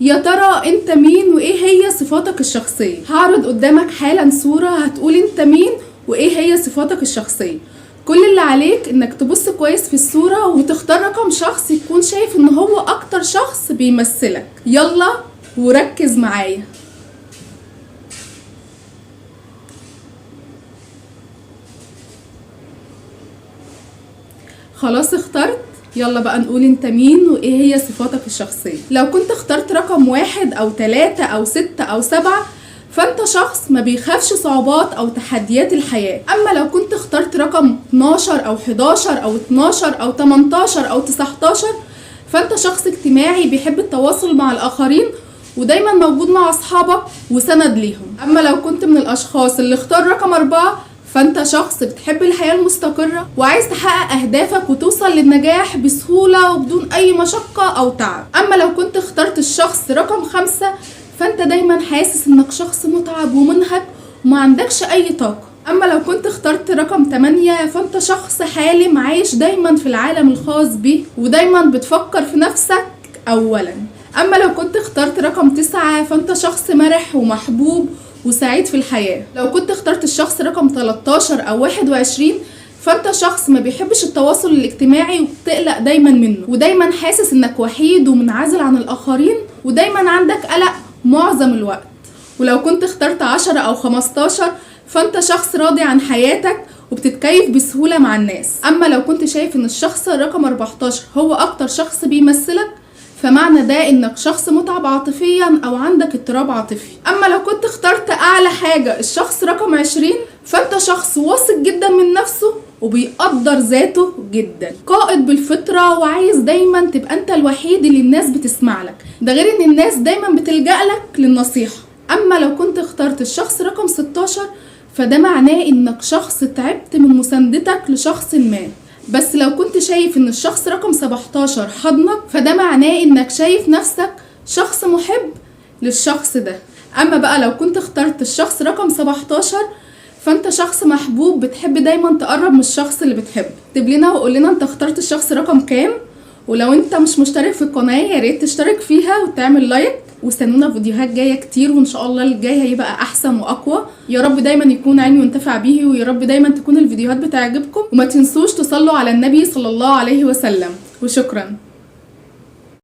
يا ترى انت مين وايه هي صفاتك الشخصية؟ هعرض قدامك حالا صورة هتقول انت مين وايه هي صفاتك الشخصية. كل اللي عليك انك تبص كويس في الصورة وتختار رقم شخص يكون شايف ان هو اكتر شخص بيمثلك. يلا وركز معايا. خلاص اخترت؟ يلا بقى نقول انت مين وايه هي صفاتك الشخصية. لو كنت اخترت رقم 1 أو 3 أو 6 أو 7، فانت شخص ما بيخافش صعوبات او تحديات الحياة. اما لو كنت اخترت رقم 12 او 11 او 12 او 18 او 19، فانت شخص اجتماعي بيحب التواصل مع الاخرين ودايما موجود مع اصحابك وسند ليهم. اما لو كنت من الاشخاص اللي اختار رقم 4، فانت شخص بتحب الحياة المستقرة وعايز تحقق اهدافك وتوصل للنجاح بسهولة وبدون اي مشقة او تعب. اما لو كنت اخترت الشخص رقم 5، فانت دايما حاسس انك شخص متعب ومنهك وما عندكش اي طاقة. اما لو كنت اخترت رقم 8، فانت شخص حالم عايش دايما في العالم الخاص بيه ودايما بتفكر في نفسك اولا. اما لو كنت اخترت رقم 9، فانت شخص مرح ومحبوب وسعيد في الحياة. لو كنت اخترت الشخص رقم 13 او 21، فانت شخص ما بيحبش التواصل الاجتماعي وبتقلق دايما منه ودايما حاسس انك وحيد ومنعزل عن الاخرين ودايما عندك قلق معظم الوقت. ولو كنت اخترت 10 او 15، فانت شخص راضي عن حياتك وبتتكيف بسهولة مع الناس. اما لو كنت شايف ان الشخص رقم 14 هو اكتر شخص بيمثلك، فمعنى ده انك شخص متعب عاطفيا او عندك اضطراب عاطفي. اما لو كنت اخترت اعلى حاجة الشخص رقم 20، فانت شخص واثق جدا من نفسه وبيقدر ذاته جدا، قائد بالفطرة وعايز دايما تبقى انت الوحيد اللي الناس بتسمع لك، ده غير ان الناس دايما بتلجأ لك للنصيحة. اما لو كنت اخترت الشخص رقم 16، فده معناه انك شخص تعبت من مساندتك لشخص ما. بس لو كنت شايف ان الشخص رقم 17 حضنك، فده معناه انك شايف نفسك شخص محب للشخص ده. اما بقى لو كنت اخترت الشخص رقم 17، فانت شخص محبوب بتحب دايما تقرب من الشخص اللي بتحبه. اكتب لنا وقول لنا انت اخترت الشخص رقم كام، ولو انت مش مشترك في القناة يا ريت تشترك فيها وتعمل لايك، واستنونا فيديوهات جاية كتير وان شاء الله الجاي هيبقى احسن واقوى. يا رب دايما يكون علمي وانتفع به، ويا رب دايما تكون الفيديوهات بتعجبكم، وما تنسوش تصلوا على النبي صلى الله عليه وسلم. وشكرا.